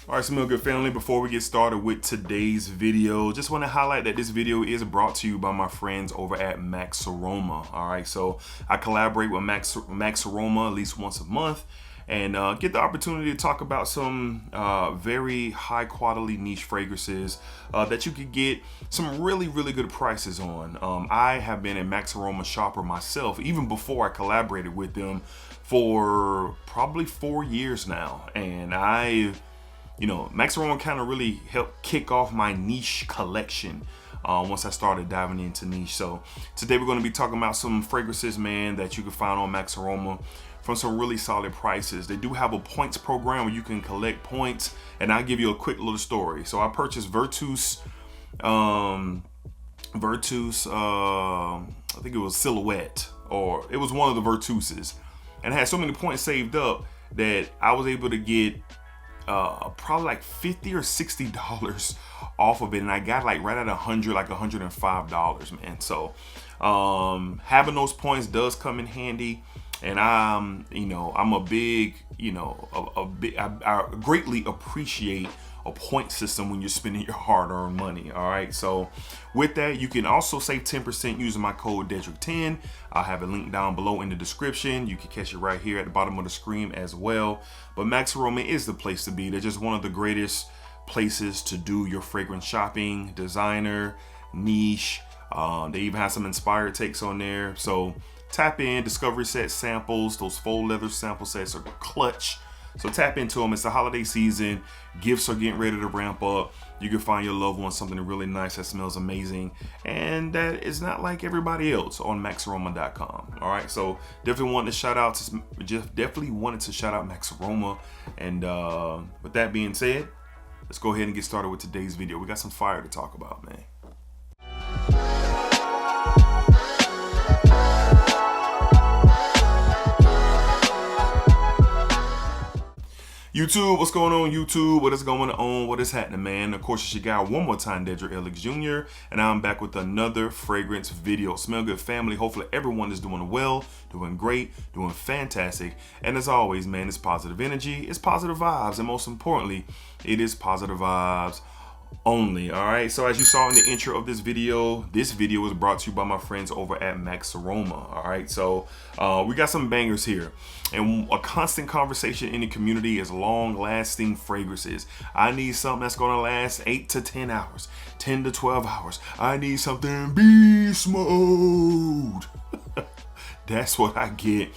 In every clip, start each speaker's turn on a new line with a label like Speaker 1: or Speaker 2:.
Speaker 1: All right, Smell Good family, before we get started with today's video, just want to highlight that this video is brought to you by my friends over at Max Aroma. All right, so I collaborate with Max Aroma at least once a month and get the opportunity to talk about some very high quality niche fragrances that you could get some really good prices on. I have been a Max Aroma shopper myself even before I collaborated with them for probably 4 years now, and Max Aroma kind of really helped kick off my niche collection once I started diving into niche. So today we're going to be talking about some fragrances, man, that you can find on Max Aroma from some really solid prices. They do have a points program where you can collect points, and I'll give you a quick little story. So I purchased Virtus, I think it was Silhouette, or it was one of the Virtuses, and I had so many points saved up that I was able to get probably like $50 or $60 off of it, and I got like right at $105, man. So having those points does come in handy, and I'm a big, I greatly appreciate a point system when you're spending your hard-earned money. All right, so with that, you can also save 10% using my code Dedrick10. I'll have a link down below in the description. You can catch it right here at the bottom of the screen as well. But Max Aroma is the place to be. They're just one of the greatest places to do your fragrance shopping, designer, niche. They even have some inspired takes on there. So tap in. Discovery set samples, those faux leather sample sets are clutch. So tap into them. It's the holiday season. Gifts are getting ready to ramp up. You can find your loved one something really nice that smells amazing, and that is not like everybody else on maxaroma.com. All right, so definitely wanted to shout out Max Aroma. And with that being said, let's go ahead and get started with today's video. We got some fire to talk about, man. YouTube, what's going on, YouTube? What is going on? What is happening, man? Of course, it's your guy one more time, DEDRICKHICKSJR, and I'm back with another fragrance video. Smell good, family. Hopefully everyone is doing well, doing great, doing fantastic. And as always, man, it's positive energy, it's positive vibes, and most importantly, it is positive vibes only. All right, so as you saw in the intro of this video was brought to you by my friends over at Max Aroma. All right, so we got some bangers here, and a constant conversation in the community is long-lasting fragrances. I need something that's gonna last 8 to 10 hours, 10 to 12 hours. I need something beast mode. That's what I get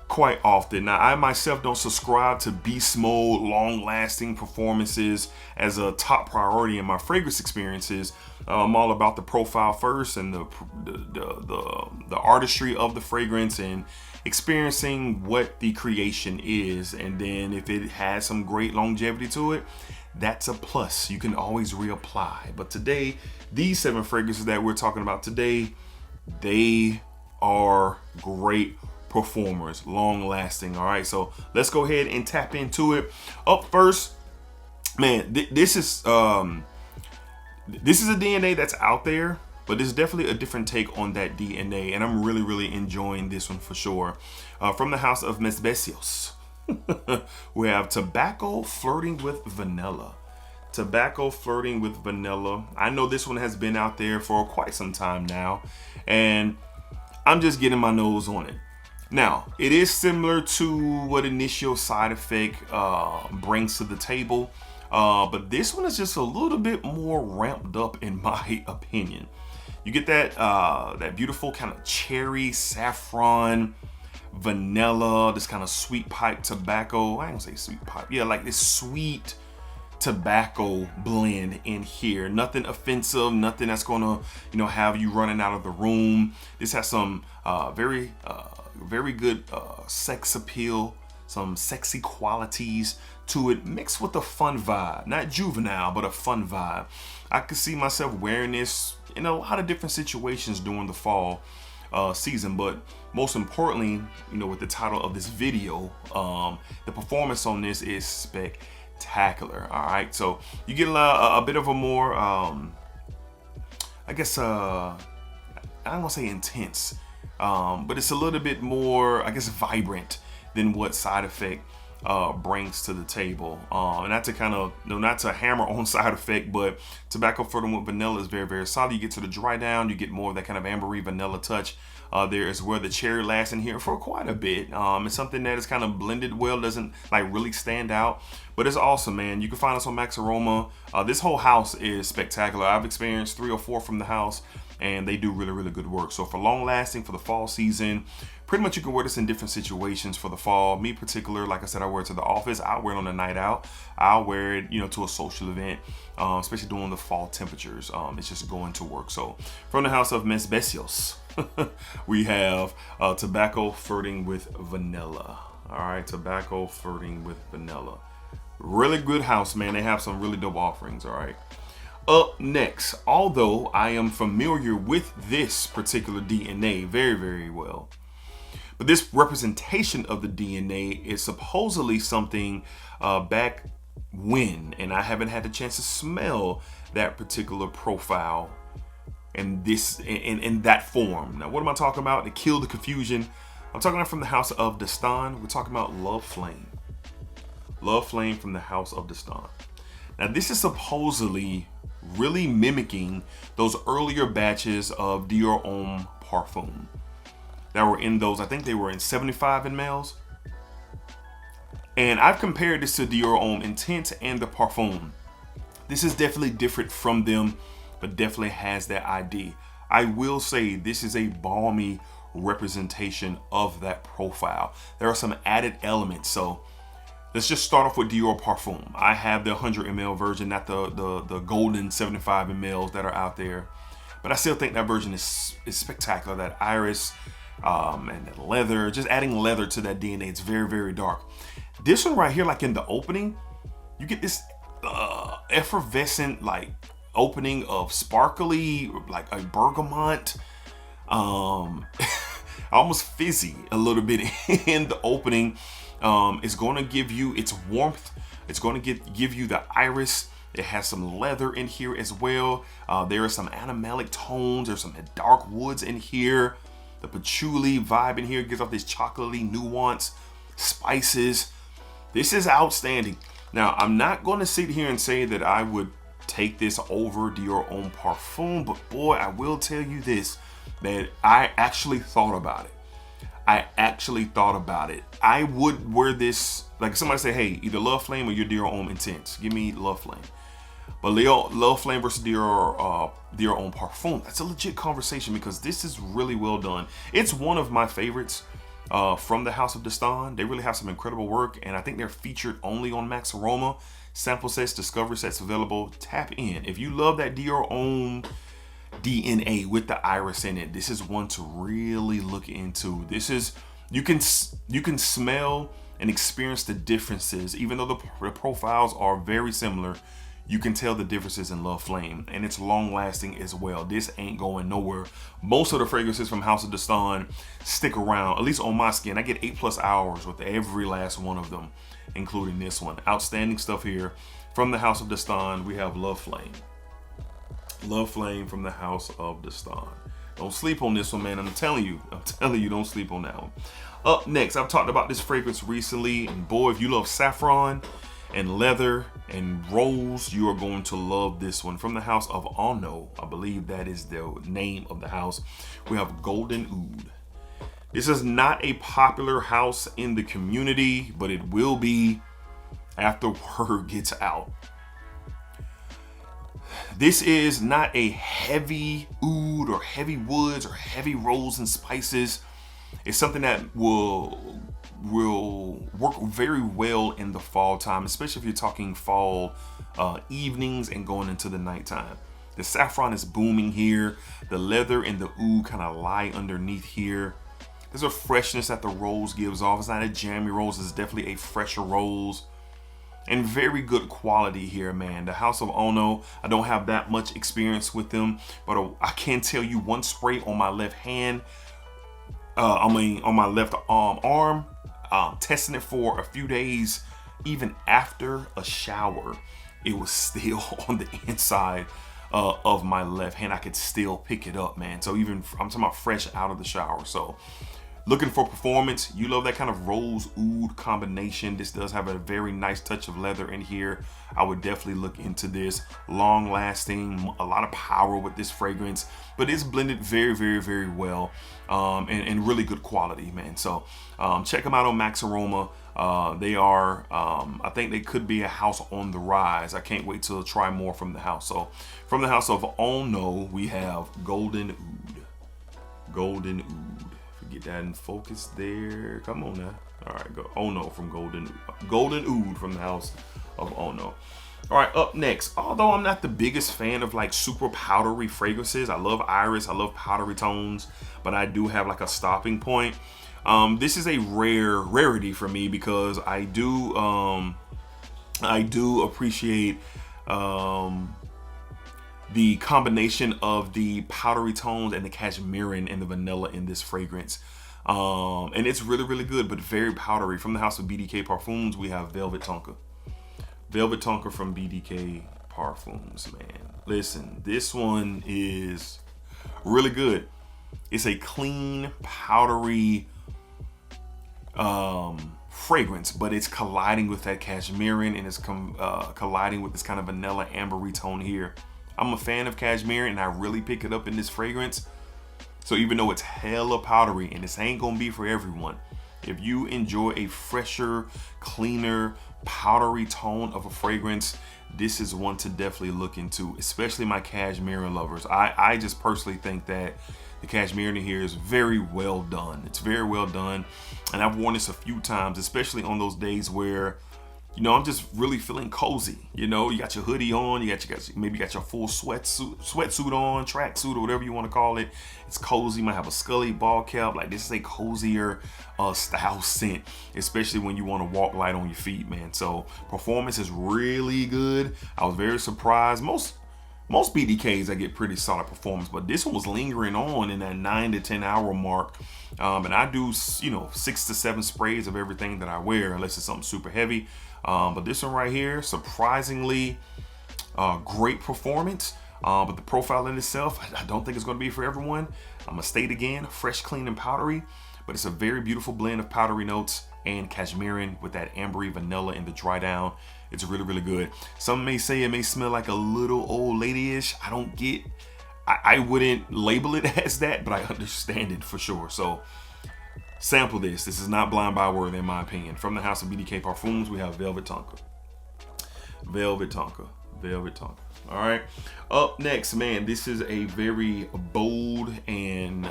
Speaker 1: quite often. Now, I myself don't subscribe to beast mode, long-lasting performances as a top priority in my fragrance experiences. I'm all about the profile first, and the artistry of the fragrance, and experiencing what the creation is. And then if it has some great longevity to it, that's a plus. You can always reapply. But today, these 7 fragrances that we're talking about today, they are great performers, long lasting. All right, so let's go ahead and tap into it. Up first, man, this is a DNA that's out there, but it's definitely a different take on that DNA, and I'm really enjoying this one for sure. From the house of Bisous, we have Tobacco Flirting with Vanilla. Tobacco Flirting with Vanilla. I know this one has been out there for quite some time now, and I'm just getting my nose on it. Now, it is similar to what Initial Side Effect brings to the table, but this one is just a little bit more ramped up in my opinion. You get that beautiful kind of cherry, saffron, vanilla, this kind of sweet pipe tobacco. I ain't gonna say sweet pipe. Yeah, like this sweet tobacco blend in here. Nothing offensive, nothing that's gonna have you running out of the room. This has some very good sex appeal, some sexy qualities to it, mixed with a fun vibe. Not juvenile, but a fun vibe. I could see myself wearing this in a lot of different situations during the fall season, but most importantly, with the title of this video, the performance on this is spectacular. All right, so you get a bit of a more I guess I don't want to say intense, but it's a little bit more, I guess, vibrant than what Side Effect brings to the table. And not to kind of, not to hammer on side effect, but tobacco flirting with vanilla is very, very solid. You get to the dry down, you get more of that kind of ambery vanilla touch. There is where the cherry lasts in here for quite a bit. It's something that is kind of blended well, doesn't like really stand out, but it's awesome, man. You can find us on Max Aroma. This whole house is spectacular. I've experienced 3 or 4 from the house, and they do really, really good work. So for long lasting, for the fall season, pretty much you can wear this in different situations for the fall. Me particular, like I said, I wear it to the office. I'll wear it on a night out. I'll wear it, to a social event, especially during the fall temperatures. It's just going to work. So from the house of Miss Bisous, we have tobacco flirting with vanilla. All right, tobacco flirting with vanilla. Really good house, man. They have some really dope offerings. All right. Up next, although I am familiar with this particular DNA very, very well, but this representation of the DNA is supposedly something back when, and I haven't had the chance to smell that particular profile and this in that form. Now, what am I talking about? To kill the confusion, I'm talking about from the house of Dastan. We're talking about Love Flame. Love Flame from the house of Dastan. Now, this is supposedly really mimicking those earlier batches of Dior Homme Parfum that were in those, I think they were in 75 mLs. And I've compared this to Dior Homme Intense and the Parfum. This is definitely different from them, but definitely has that ID. I will say this is a balmy representation of that profile. There are some added elements. So let's just start off with Dior Parfum. I have the 100 ml version, not the golden 75 mLs that are out there. But I still think that version is spectacular. That iris and that leather, just adding leather to that DNA. It's very, very dark. This one right here, like in the opening, you get this effervescent like opening of sparkly, like a bergamot, almost fizzy a little bit in the opening. It's going to give you its warmth. It's going to give you the iris. It has some leather in here as well. There are some animalic tones. There's some dark woods in here. The patchouli vibe in here gives off this chocolatey nuance, spices. This is outstanding. Now, I'm not going to sit here and say that I would take this over Dior Homme Parfum, but boy, I will tell you this, that I actually thought about it. I would wear this, like somebody say, hey, either Love Flame or your Dior Homme Intense. Give me Love Flame. But Love Flame versus Dior Homme Parfum, that's a legit conversation because this is really well done. It's one of my favorites from the house of Dastan. They really have some incredible work, and I think they're featured only on Max Aroma. Sample sets, discovery sets available. Tap in. If you love that Dior Homme DNA with the iris in it, this is one to really look into. This is, you can smell and experience the differences. Even though the profiles are very similar, you can tell the differences in Love Flame, and it's long lasting as well. This ain't going nowhere. Most of the fragrances from House of Dastan stick around, at least on my skin. I get 8+ hours with every last one of them, including this one. Outstanding stuff here from the House of Dastan. We have Love Flame. Love Flame from the House of Dastan. Don't sleep on this one, man. I'm telling you, don't sleep on that one. Up next, I've talked about this fragrance recently, and boy, if you love saffron and leather and rose, you are going to love this one. From the house of Onno, I believe that is the name of the house, we have Golden Oud. This is not a popular house in the community, but it will be after word gets out. This is not a heavy oud or heavy woods or heavy rose and spices. It's something that will work very well in the fall time, especially if you're talking fall evenings and going into the nighttime. The saffron is booming here. The leather and the oud kind of lie underneath here. There's a freshness that the rose gives off. It's not a jammy rose, it's definitely a fresher rose. And very good quality here, man. The House of Onno, I don't have that much experience with them, but I can tell you one spray on my left hand, on my left arm, testing it for a few days, even after a shower, it was still on the inside of my left hand. I could still pick it up, man. So even, I'm talking about fresh out of the shower. So Looking for performance, you love that kind of rose oud combination. This does have a very nice touch of leather in here. I would definitely look into this. Long lasting, a lot of power with this fragrance, but it's blended very, very, very well, and really good quality, man. So check them out on Max Aroma. They are, I think they could be a house on the rise. I can't wait to try more from the house. So from the house of Onno, we have Golden Oud. Golden Oud. Get that in focus there. Come on now. All right, go Onno from Golden Oud from the house of Onno. All right, up next, although I'm not the biggest fan of like super powdery fragrances, I love iris, I love powdery tones, but I do have like a stopping point. This is a rarity for me because I do appreciate the combination of the powdery tones and the cashmerean and the vanilla in this fragrance. And it's really, really good, but very powdery. From the house of BDK Parfums, we have Velvet Tonka. Velvet Tonka from BDK Parfums, man. Listen, this one is really good. It's a clean, powdery fragrance, but it's colliding with that cashmerean, and it's colliding with this kind of vanilla ambery tone here. I'm a fan of cashmere, and I really pick it up in this fragrance. So even though it's hella powdery, and this ain't gonna be for everyone, if you enjoy a fresher, cleaner, powdery tone of a fragrance, this is one to definitely look into, especially my cashmere lovers. I just personally think that the cashmere in here is very well done. It's very well done, and I've worn this a few times, especially on those days where, you know, I'm just really feeling cozy. You know, you got your hoodie on, maybe you got your full sweatsuit on, tracksuit, or whatever you want to call it. It's cozy. You might have a Scully ball cap. Like, this is a cozier style scent, especially when you want to walk light on your feet, man. So performance is really good. I was very surprised. Most BDKs I get pretty solid performance, but this one was lingering on in that 9 to 10 hour mark. And I do, you know, 6 to 7 sprays of everything that I wear, unless it's something super heavy. But this one right here, surprisingly great performance. But the profile in itself, I don't think it's going to be for everyone. I'm gonna state again, fresh, clean, and powdery, but it's a very beautiful blend of powdery notes and cashmerean with that ambery vanilla in the dry down. It's really, really good. Some may say it may smell like a little old lady-ish. I wouldn't label it as that, but I understand it for sure. So sample this. This is not blind buy worthy in my opinion. From the house of BDK Parfums, we have Velvet Tonka. Velvet Tonka. Velvet Tonka. All right. Up next, man, this is a very bold and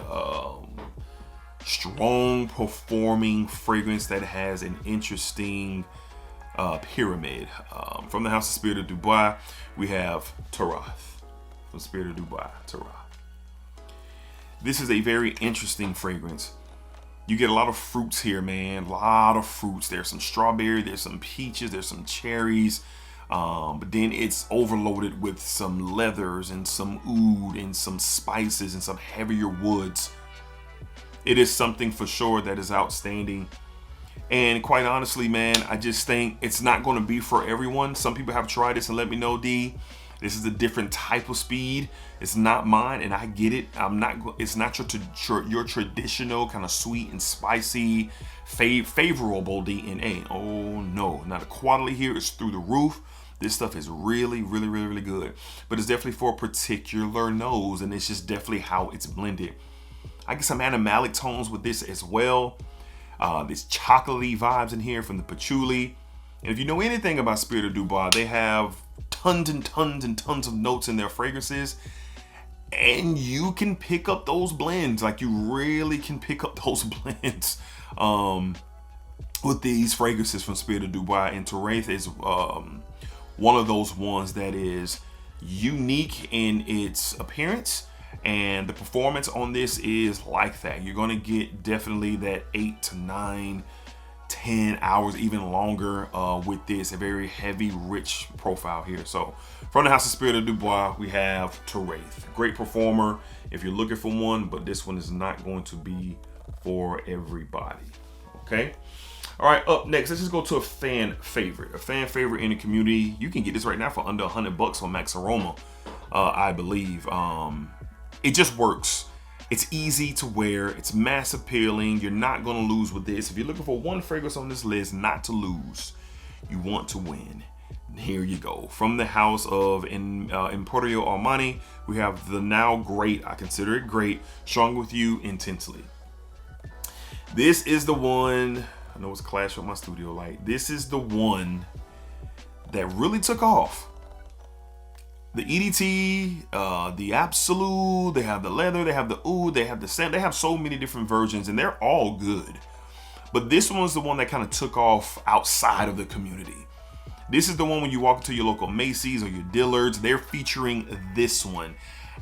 Speaker 1: strong performing fragrance that has an interesting pyramid. From the house of Spirit of Dubois, we have Turath. From Spirit of Dubois, Turath. This is a very interesting fragrance. You get a lot of fruits here, man. A lot of fruits. There's some strawberry, there's some peaches, there's some cherries. But then it's overloaded with some leathers and some oud and some spices and some heavier woods. It is something for sure that is outstanding. And quite honestly, man, I just think it's not going to be for everyone. Some people have tried this and let me know, D, this is a different type of speed. It's not mine, and I get it. It's not your traditional kind of sweet and spicy, favorable DNA. Oh no, now the quality here is through the roof. This stuff is really, really, really, really good. But it's definitely for a particular nose, and it's just definitely how it's blended. I get some animalic tones with this as well. There's chocolatey vibes in here from the patchouli. And if you know anything about Spirit of Dubois, they have tons and tons and tons of notes in their fragrances. And you can pick up those blends. Like, you really can pick up those blends with these fragrances from Spirit of Dubois. And Turath is one of those ones that is unique in its appearance, and the performance on this is like that. You're gonna get definitely that 8 to 9, 10 hours, even longer with this. A very heavy, rich profile here. So from the house of Spirit of Dubois, we have Turath. Great performer if you're looking for one, but this one is not going to be for everybody. Okay. All right, up next, let's just go to a fan favorite. A fan favorite in the community. You can get this right now for under $100 on Max Aroma, I believe. It just works. It's easy to wear. It's mass appealing. You're not going to lose with this. If you're looking for one fragrance on this list not to lose, you want to win. Here you go. From the house of Emporio Armani, we have the now great, I consider it great, Strong With You Intensely. This is the one, I know it's a clash with my studio light. This is the one that really took off. The EDT, the Absolute, they have the leather, they have the oud, they have the scent, they have so many different versions and they're all good. But this one was the one that kind of took off outside of the community. This is the one when you walk into your local Macy's or your Dillard's, they're featuring this one.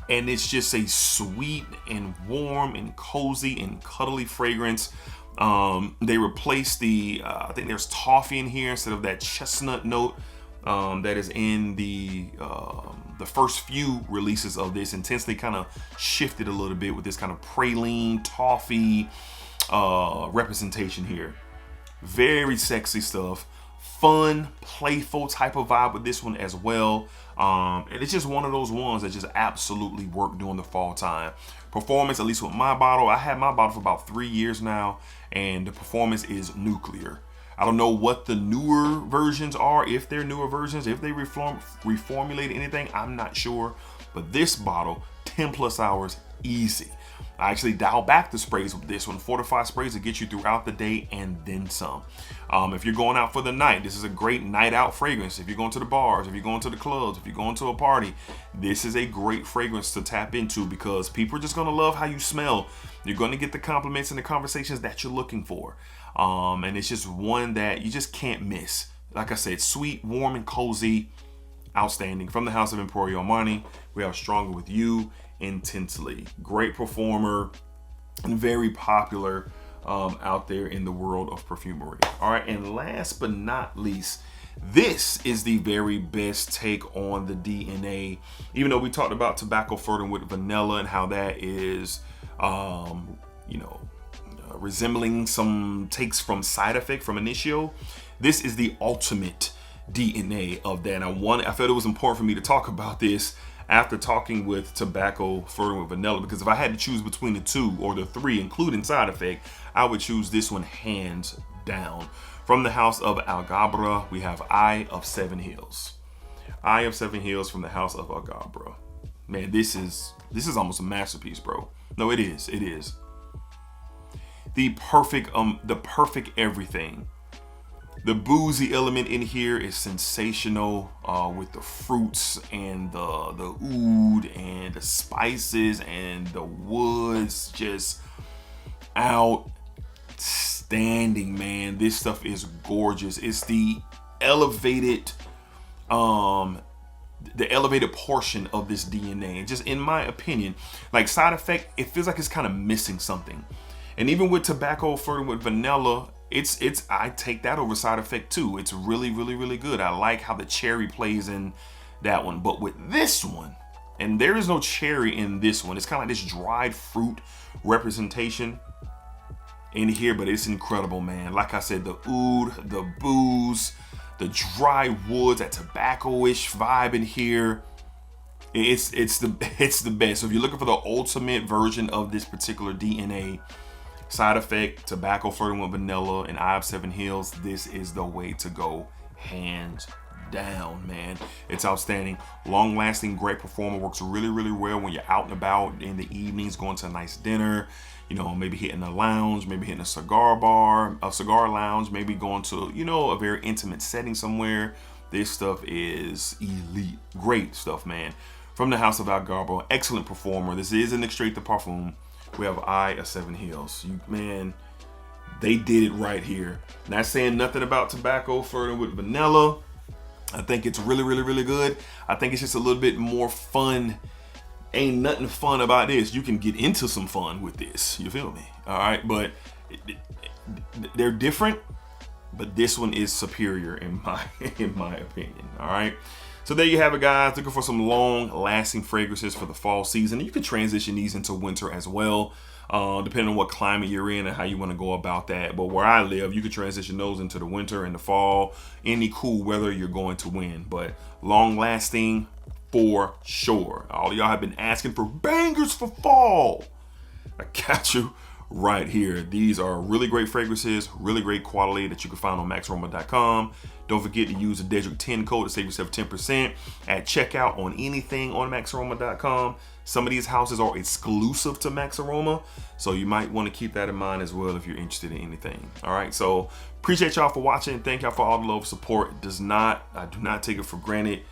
Speaker 1: And it's just a sweet and warm and cozy and cuddly fragrance. They replaced the, I think there's toffee in here instead of that chestnut note that is in the first few releases of this. Intensely kind of shifted a little bit with this kind of praline, toffee representation here. Very sexy stuff. Fun, playful type of vibe with this one as well. And it's just one of those ones that just absolutely work during the fall time. Performance, at least with my bottle, I had my bottle for about 3 years now, and the performance is nuclear. I don't know what the newer versions are, if they're newer versions, if they reformulate anything, I'm not sure. But this bottle, 10 plus hours, easy. I actually dial back the sprays with this one, 4 to 5 sprays to get you throughout the day and then some. If you're going out for the night, this is a great night out fragrance. If you're going to the bars, if you're going to the clubs, if you're going to a party, this is a great fragrance to tap into because people are just going to love how you smell. You're going to get the compliments and the conversations that you're looking for. And it's just one that you just can't miss. Like I said, sweet, warm, and cozy, outstanding. From the house of Emporio Armani, we have Stronger With You Intensely. Great performer and very popular out there in the world of perfumery. All right, and last but not least, this is the very best take on the DNA. Even though we talked about tobacco flirting with vanilla and how that is, resembling some takes from Side Effect from Initio, this is the ultimate DNA of that. And I felt it was important for me to talk about this after talking with tobacco flirting with vanilla, because if I had to choose between the two or the three, including Side Effect, I would choose this one hands down. From the house of Alghabra, we have Eye of Seven Hills. Eye of Seven Hills from the house of Alghabra. Man, this is almost a masterpiece, bro. No, it is. It is. The perfect everything. The boozy element in here is sensational with the fruits and the oud and the spices and the woods. Just outstanding, man. This stuff is gorgeous. It's the elevated portion of this DNA. And just in my opinion, like Side Effect, it feels like it's kind of missing something. And even with tobacco flirting with vanilla, I take that over Side Effect too. It's really, really, really good. I like how the cherry plays in that one. But with this one, and there is no cherry in this one, it's kind of like this dried fruit representation in here, but it's incredible, man. Like I said, the oud, the booze, the dry woods, that tobacco-ish vibe in here. It's the best. So if you're looking for the ultimate version of this particular DNA, Side Effect, tobacco flirting with vanilla, and Eye of Seven Hills, this is the way to go, hands down, man. It's outstanding. Long lasting, great performer. Works really, really well when you're out and about in the evenings, going to a nice dinner, maybe hitting a lounge, maybe hitting a cigar bar, a cigar lounge, maybe going to, a very intimate setting somewhere. This stuff is elite. Great stuff, man. From the house of Alghabra, excellent performer. This is an extrait de parfum. We have Eye of Seven Hills. Man, they did it right here. Not saying nothing about tobacco flirting with vanilla. I think it's really, really, really good. I think it's just a little bit more fun. Ain't nothing fun about this. You can get into some fun with this. You feel me? All right, but they're different. But this one is superior in my opinion. All right. So there you have it, guys. Looking for some long-lasting fragrances for the fall season. You can transition these into winter as well, depending on what climate you're in and how you want to go about that. But where I live, you can transition those into the winter and the fall. Any cool weather, you're going to win. But long-lasting for sure. All of y'all have been asking for bangers for fall. I got you right here. These are really great fragrances, really great quality that you can find on maxaroma.com. Don't forget to use the Dedrick 10 code to save yourself 10% at checkout on anything on maxaroma.com. Some of these houses are exclusive to Max Aroma, so you might want to keep that in mind as well if you're interested in anything. All right, so appreciate y'all for watching. Thank y'all for all the love, support. I do not take it for granted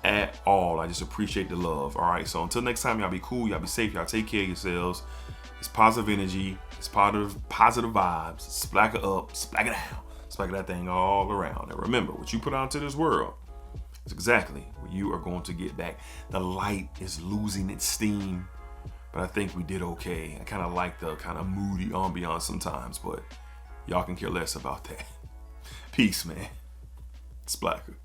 Speaker 1: at all. I just appreciate the love. All right, so until next time, y'all be cool, y'all be safe, y'all take care of yourselves. It's positive energy, it's positive vibes. Splack it up, splack it down, splack that thing all around. And remember, what you put out into this world is exactly what you are going to get back. The light is losing its steam, but I think we did okay. I kind of like the kind of moody ambiance sometimes, but y'all can care less about that. Peace, man. Splacker.